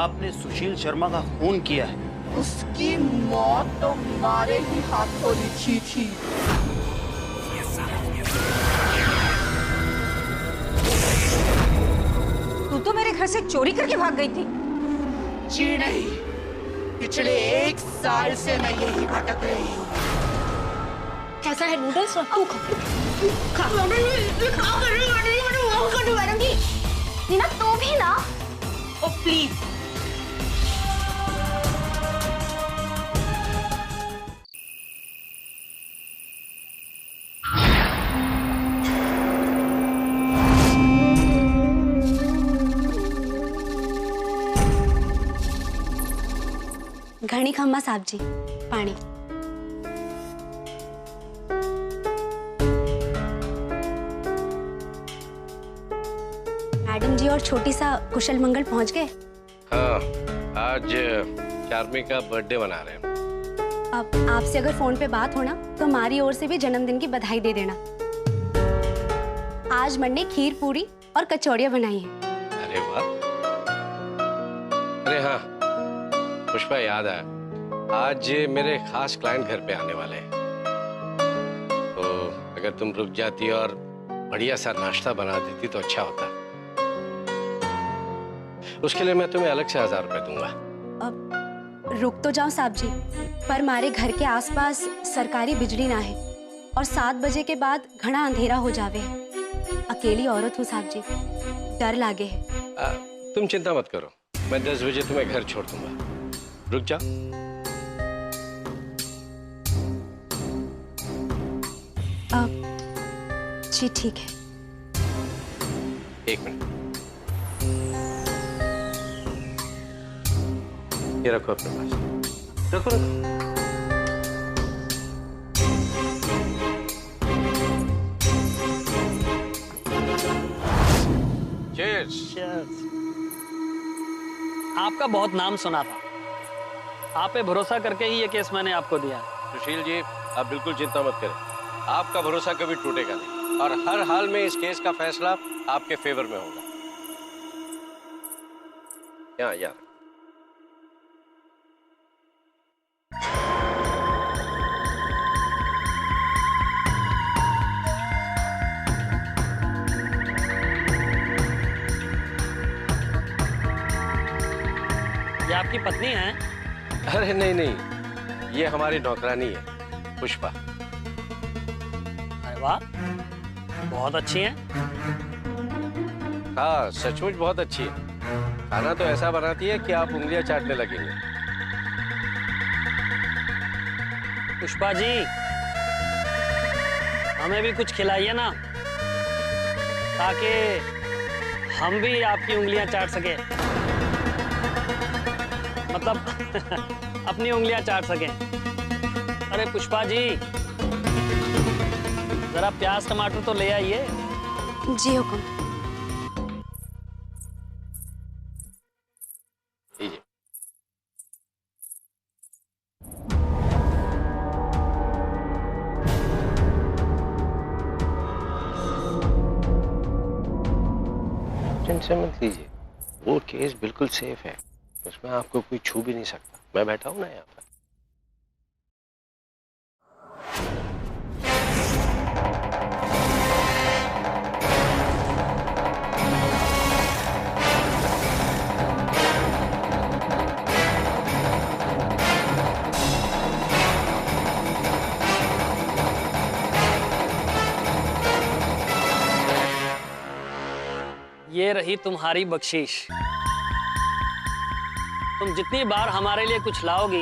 आपने सुशील शर्मा का खून किया है। उसकी मौत तो हमारे ही हाथों लिखी थी। तू तो मेरे घर से चोरी करके भाग गई थी। जी नहीं, पिछले 1 साल से मैं यही भटक रही हूँ। कैसा है नूडल्स? तू खा। नीना तू भी ना। ओ प्लीज। घणी खम्मा साहब जी, पानी। मैडम जी और छोटी सा कुशल मंगल पहुंच गए? हाँ, आज चार्मी का बर्थडे मना रहे हैं। अब आपसे अगर फोन पे बात हो ना तो हमारी ओर से भी जन्मदिन की बधाई दे देना। आज मन्ने खीर पूरी और कचौड़ियाँ बनाई हैं। अरे वाह। अरे हाँ पुष्पा, याद आया, आज मेरे खास क्लाइंट घर पे आने वाले हैं, तो अगर तुम रुक जाती और बढ़िया सा नाश्ता बना देती तो अच्छा होता। उसके लिए मैं तुम्हें अलग से 1000 रुपए दूंगा। अब रुक तो जाओ साहब जी, पर हमारे घर के आसपास सरकारी बिजली ना है और 7 बजे के बाद घना अंधेरा हो जावे है। अकेली औरत हूँ साहब जी, डर लागे है। तुम चिंता मत करो, मैं 10 बजे तुम्हें घर छोड़ दूंगा। रुक जाओ। जी ठीक है। 1 मिनट, ये रखो अपने पास। रखो रखो। Cheers। आपका बहुत नाम सुना था, आप पे भरोसा करके ही ये केस मैंने आपको दिया। सुशील जी, आप बिल्कुल चिंता मत करें, आपका भरोसा कभी टूटेगा नहीं और हर हाल में इस केस का फैसला आपके फेवर में होगा। यार ये आपकी पत्नी है? अरे नहीं, ये हमारी नौकरानी है पुष्पा। अरे वाह, बहुत अच्छी है। हाँ सचमुच बहुत अच्छी है, खाना तो ऐसा बनाती है कि आप उंगलियां चाटने लगेंगे। पुष्पा जी, हमें भी कुछ खिलाइए ना, ताकि हम भी आपकी उंगलियां चाट सके, मतलब अपनी उंगलियां चाट सकें। अरे पुष्पा जी, जरा प्याज टमाटर तो ले आइए। जी हुकुम। लीजिए। टेंशन मत लीजिए, वो केस बिल्कुल सेफ है, उसमें आपको कोई छू भी नहीं सकता। मैं बैठा हूं ना यहाँ पर। ये रही तुम्हारी बख्शीश। तुम जितनी बार हमारे लिए कुछ लाओगी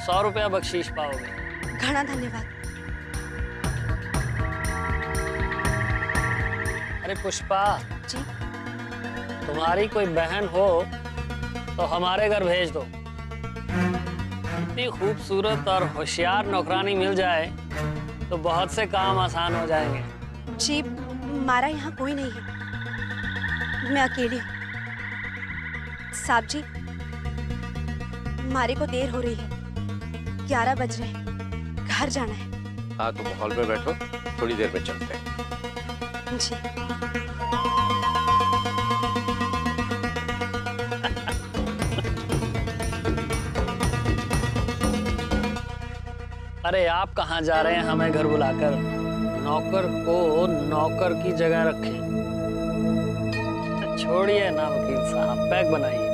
100 रुपया बख्शीश पाओगे। घना धन्यवाद। अरे पुष्पा जी। तुम्हारी कोई बहन हो तो हमारे घर भेज दो। इतनी खूबसूरत और होशियार नौकरानी मिल जाए तो बहुत से काम आसान हो जाएंगे। जी, हमारा यहाँ कोई नहीं है, मैं अकेली हूँ। साहब जी, हमारे को देर हो रही है, 11 बज रहे हैं, घर जाना है। हाँ तुम हॉल में बैठो, थोड़ी देर में चलते हैं। जी। अरे आप कहाँ जा रहे हैं हमें घर बुलाकर? नौकर को नौकर की जगह रखें। छोड़िए ना वकील साहब, बैग बनाइए।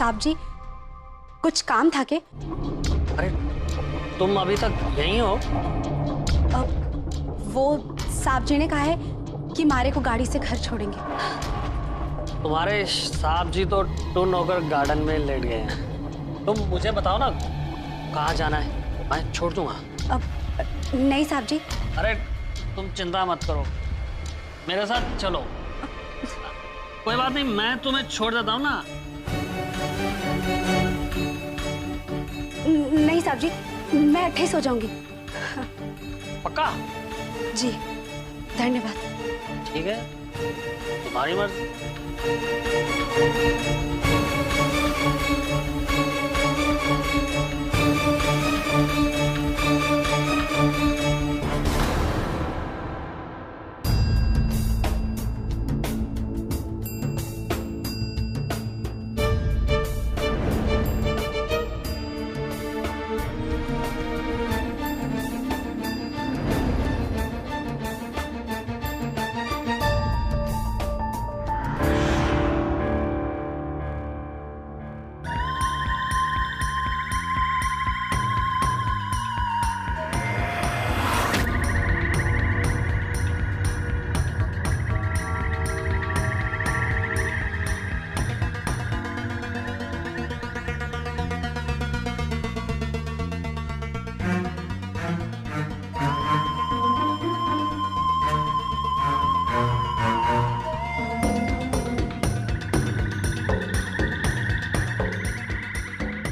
साहब जी, कुछ काम था के? अरे तुम अभी तक यहीं हो? वो साहब जी ने कहा है कि मारे को गाड़ी से घर छोड़ेंगे। तुम्हारे साहब जी तो टू नौकर गार्डन में लेट गए हैं। तुम मुझे बताओ ना कहाँ जाना है, मैं छोड़ दूंगा। अब नहीं साहब जी। अरे तुम चिंता मत करो, मेरे साथ चलो। कोई बात नहीं, मैं तुम्हें छोड़ देता हूँ ना। नहीं साहब जी, मैं अट्ठे सो जाऊंगी। पक्का? जी धन्यवाद। ठीक है, तुम्हारी मर्जी।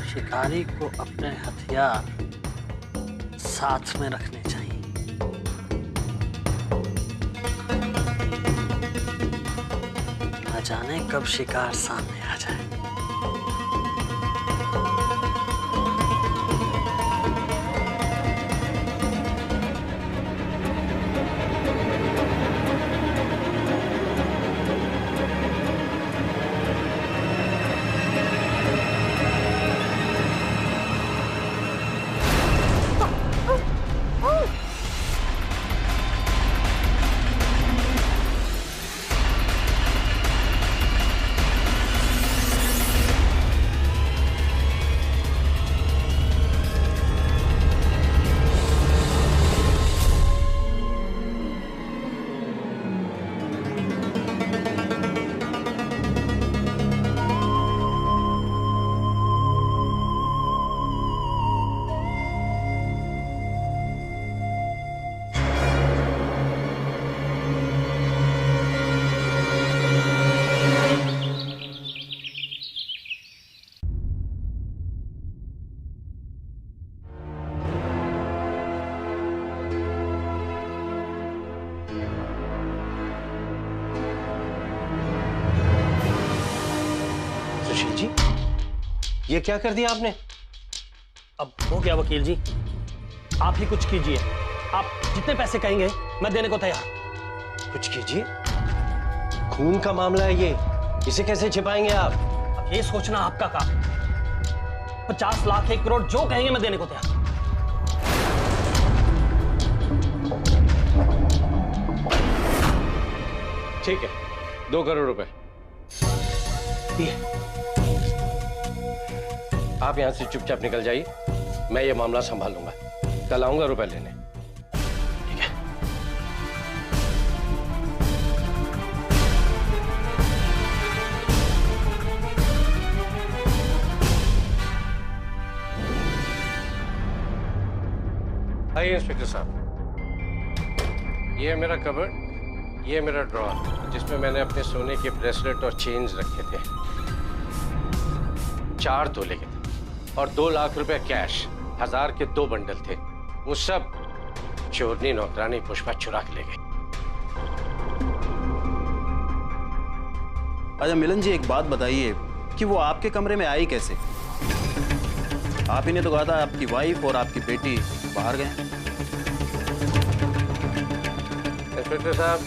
शिकारी को अपने हथियार साथ में रखने चाहिए। न जाने कब शिकार सामने आ जाए। सुशील जी, ये क्या कर दिया आपने? अब हो गया वकील जी, आप ही कुछ कीजिए। आप जितने पैसे कहेंगे मैं देने को तैयार। कुछ कीजिए? खून का मामला है ये, इसे कैसे छिपाएंगे आप? अब ये सोचना आपका काम। 50 लाख 1 करोड़ जो कहेंगे मैं देने को तैयार। ठीक है, 2 करोड़ रुपए। आप यहां से चुपचाप निकल जाइए, मैं ये मामला संभाल लूंगा। कल आऊंगा रुपए लेने। ठीक है। आइए इंस्पेक्टर साहब, ये है मेरा कबर्ड, ये है मेरा ड्रॉअर जिसमें मैंने अपने सोने के ब्रेसलेट और चेन्स रखे थे। 4 तोले के थे और 2 लाख रुपए कैश, 1000 के 2 बंडल थे। वो सब चोरनी नौकरानी पुष्पा चुरा के ले गई। अच्छा मिलन जी, एक बात बताइए कि वो आपके कमरे में आई कैसे? आप ही ने तो कहा था आपकी वाइफ और आपकी बेटी बाहर गए। इंस्पेक्टर साहब,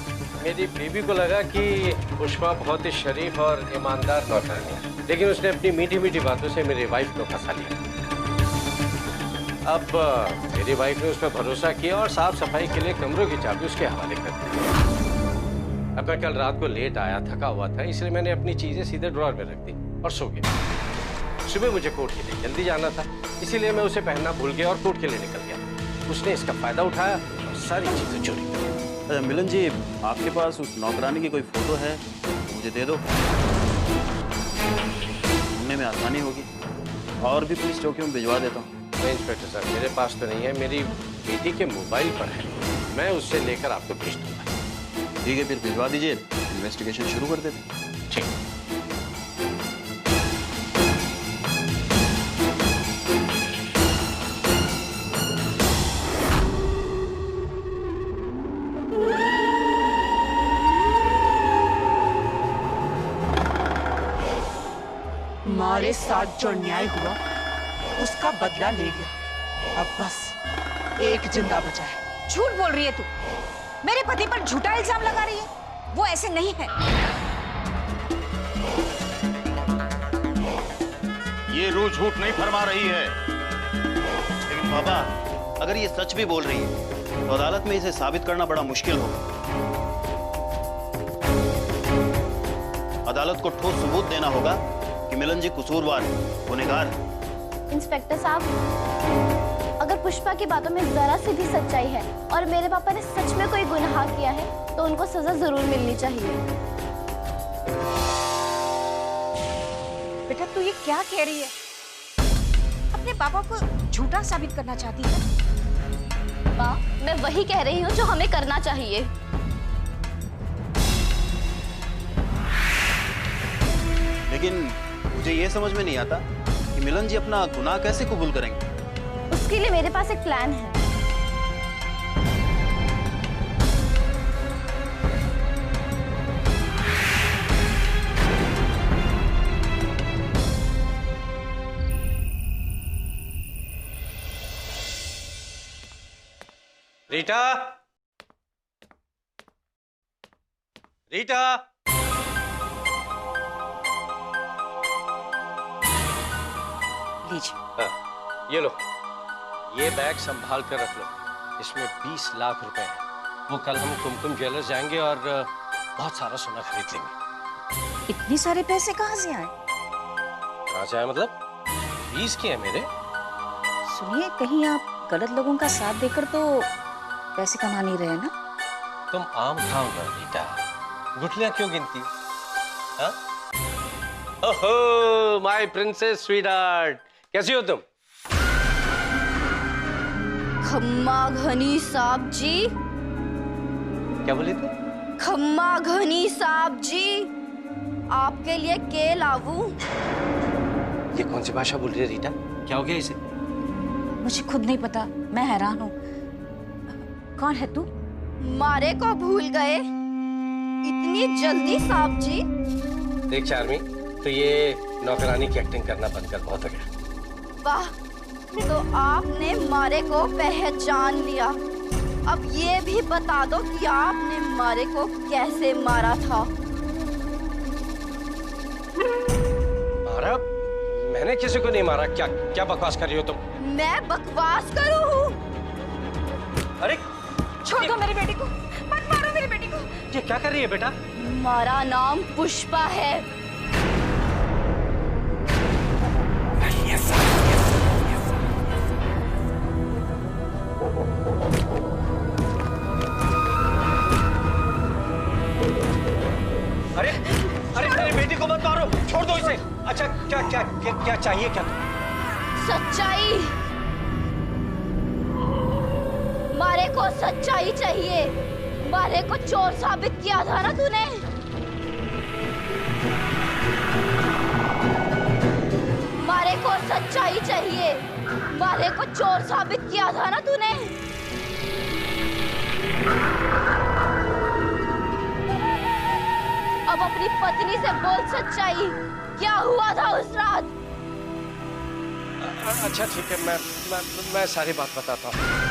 मेरी बीवी को लगा कि पुष्पा बहुत ही शरीफ और ईमानदार नौकरानी है, लेकिन उसने अपनी मीठी मीठी बातों से मेरी वाइफ को फंसा लिया। अब मेरी वाइफ ने उस पर भरोसा किया और साफ सफाई के लिए कमरों की चाबी उसके हवाले कर दी। अब मैं कल रात को लेट आया, थका हुआ था, इसलिए मैंने अपनी चीजें सीधे ड्रॉअर में रख दी और सो गया। सुबह मुझे कोर्ट के लिए जल्दी जाना था, इसीलिए मैं उसे पहनना भूल गया और कोर्ट के लिए निकल गया। उसने इसका फायदा उठाया और सारी चीजें चोरी कर दी। अच्छा मिलन जी, आपके पास उस नौकरानी की कोई फोटो है तो मुझे दे दो, ढूंढने में आसानी होगी। और भी पुलिस चौकियों में भिजवा देता हूँ। नहीं इंस्पेक्टर साहब, मेरे पास तो नहीं है, मेरी बेटी के मोबाइल पर है, मैं उससे लेकर आपको भेज दूंगा। ठीक है, फिर भिजवा दीजिए, इन्वेस्टिगेशन शुरू कर देते। ठीक। हमारे साथ जो अन्याय हुआ उसका बदला ले गया। अब बस एक जिंदा बचा है। झूठ बोल रही है तू। मेरे पति पर झूठा इल्जाम लगा रही है। वो ऐसे नहीं है। ये रूह झूठ नहीं फरमा रही है, लेकिन पापा अगर ये सच भी बोल रही है तो अदालत में इसे साबित करना बड़ा मुश्किल होगा। अदालत को ठोस सबूत देना होगा कि मिलन जी कसूरवार है, गुनहगार है। इंस्पेक्टर साहब, अगर पुष्पा की बातों में जरा सी भी सच्चाई है और मेरे पापा ने सच में कोई गुनाह किया है तो उनको सजा जरूर मिलनी चाहिए। बेटा तू ये क्या कह रही है? अपने पापा को झूठा साबित करना चाहती है? माँ, मैं वही कह रही हूँ जो हमें करना चाहिए। लेकिन मुझे ये समझ में नहीं आता कि मिलन जी अपना गुनाह कैसे कबूल करेंगे। उसके लिए मेरे पास एक प्लान है। रीटा, रीटा, लीजिए। हाँ, ये लो, ये बैग संभाल कर रख लो, इसमें 20 लाख रुपए हैं। वो कल हम कुमकुम ज्वेलर्स जाएंगे और बहुत सारा सोना खरीद लेंगे। इतने सारे पैसे कहाँ से आए? कहाँ से आए मतलब? 20 के हैं मेरे। सुनिए, कहीं आप गलत लोगों का साथ देकर तो पैसे कमा नहीं रहे ना? तुम आम खाओ ना रीटा, गुठलियां क्यों गिनती? हाँ? ओहो, माय प्रिंसेस स्वीटहार्ट, कैसी हो तुम? खम्मा घनी साहब जी। क्या बोली तुम? खम्मा घनी साहब जी, आपके लिए के लाऊं? ये कौन सी भाषा बोल रही है रीटा? क्या हो गया इसे? मुझे खुद नहीं पता, मैं हैरान हूँ। कौन है तू? मारे को भूल गए इतनी जल्दी साहब जी? देख चार्मी, तो ये नौकरानी की एक्टिंग करना बंद कर, बहुत हो गया। वाह, तो आपने मारे को पहचान लिया। अब ये भी बता दो कि आपने मारे को कैसे मारा था? मारा? मैंने किसी को नहीं मारा। क्या क्या बकवास कर रही हो तुम? मैं बकवास करूं? अरे छोड़ दो मेरी बेटी को, मत मारो मेरी बेटी को। ये क्या कर रही है बेटा? हमारा नाम पुष्पा है। अरे अरे मेरी बेटी को मत मारो, छोड़ दो इसे। अच्छा क्या क्या क्या, क्या चाहिए क्या तुम्हें? सच्चाई। मारे को सच्चाई चाहिए। मारे को चोर साबित किया था ना तूने। मारे को सच्चाई चाहिए। मारे को चोर साबित किया था ना तूने। अब अपनी पत्नी से बोल सच्चाई, क्या हुआ था उस रात? अच्छा ठीक है, मैं सारी बात बताता हूँ।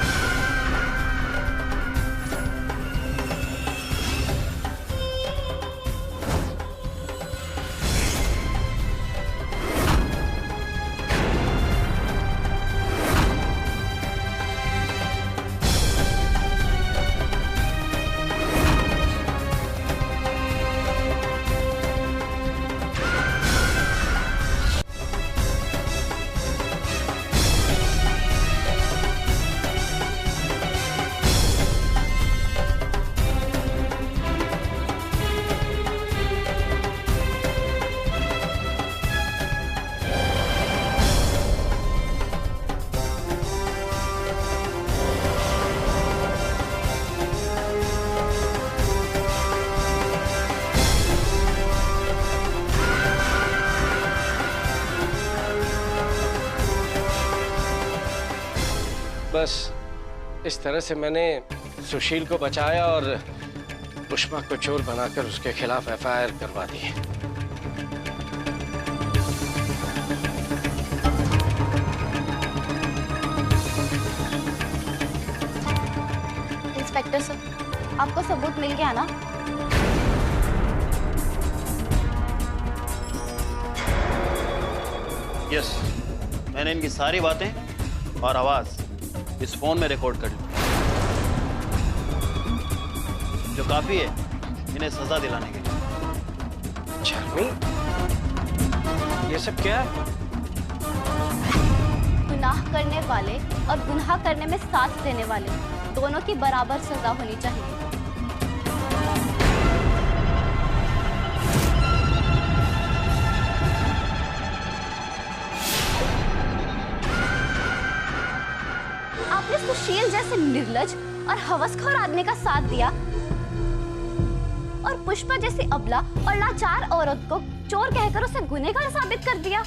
बस इस तरह से मैंने सुशील को बचाया और पुष्पा को चोर बनाकर उसके खिलाफ एफआईआर करवा दी। इंस्पेक्टर सर, आपको सबूत मिल गया ना? यस, मैंने इनकी सारी बातें और आवाज इस फोन में रिकॉर्ड कर ली, जो काफी है इन्हें सजा दिलाने के लिए। चार्मी, ये सब क्या है? गुनाह करने वाले और गुनाह करने में साथ देने वाले दोनों की बराबर सजा होनी चाहिए। आपने सुशील जैसे निर्लज और हवसखोर आदमी का साथ दिया और पुष्पा जैसी अबला और लाचार औरत को चोर कहकर उसे गुनहगार साबित कर दिया।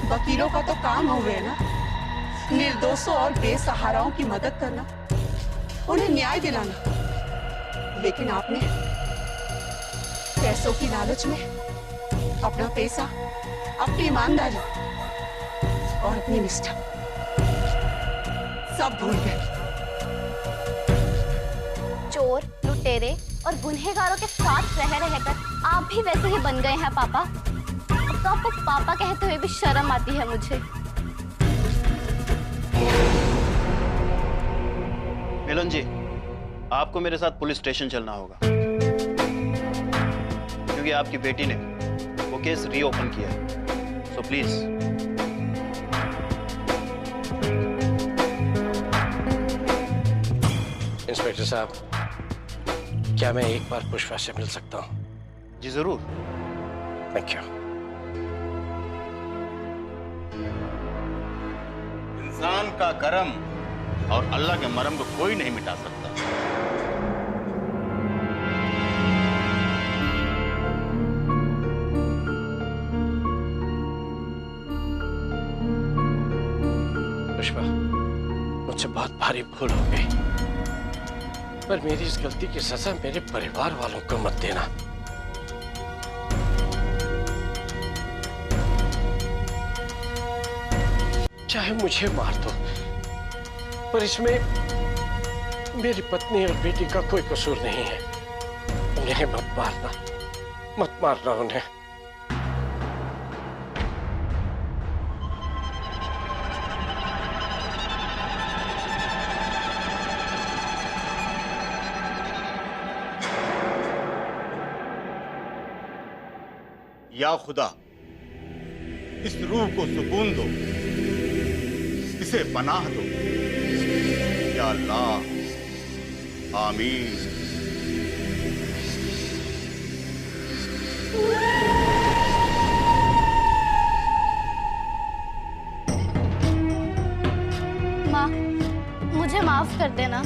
वकीलों का तो काम हो गया ना, निर्दोषों और बेसहाराओं की मदद करना, उन्हें न्याय दिलाना। लेकिन आपने पैसों की लालच में अपना पैसा, अपनी ईमानदारी और अपनी निष्ठा सब भूल गए। चोर, लुटेरे और गुनहगारों के साथ रह रहकर आप भी वैसे ही बन गए हैं पापा। अब तो आपको पापा कहते हुए भी शर्म आती है मुझे। मिलन जी, आपको मेरे साथ पुलिस स्टेशन चलना होगा, क्योंकि आपकी बेटी ने वो केस रीओपन किया है। So please. इंस्पेक्टर साहब, क्या मैं एक बार पुष्पा से मिल सकता हूँ? जी जरूर। Thank you. इंसान का करम और अल्लाह के मरम को कोई नहीं मिटा सकता। पुष्पा, मुझसे बहुत भारी भूल हो गई, पर मेरी इस गलती की सजा मेरे परिवार वालों को मत देना। चाहे मुझे मार दो, पर इसमें मेरी पत्नी और बेटी का कोई कसूर नहीं है। उन्हें मत मारना, मत मारना उन्हें। या खुदा, इस रूह को सुकून दो, इसे पनाह दो। या अल्लाह, आमीन। माफ कर देना।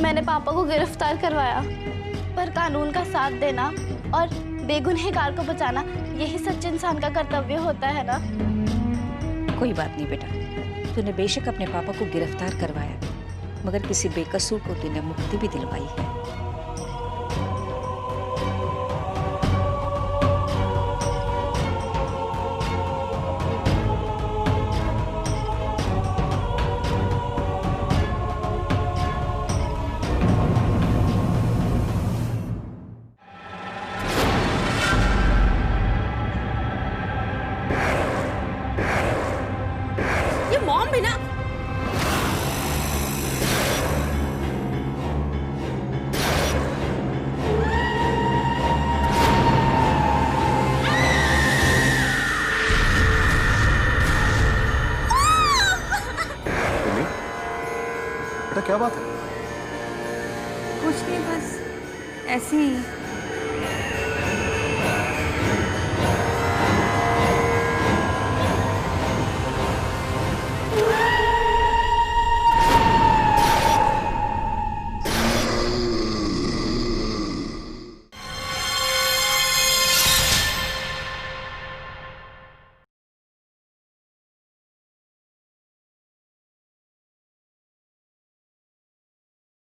मैंने पापा को गिरफ्तार करवाया, पर कानून का साथ देना और बेगुनहगार को बचाना यही सच्चे इंसान का कर्तव्य होता है ना। कोई बात नहीं बेटा, तूने बेशक अपने पापा को गिरफ्तार करवाया, मगर किसी बेकसूर को तूने मुक्ति भी दिलवाई है। ये मॉम भी ना बेटा क्या बात है? कुछ नहीं, बस ऐसे ही।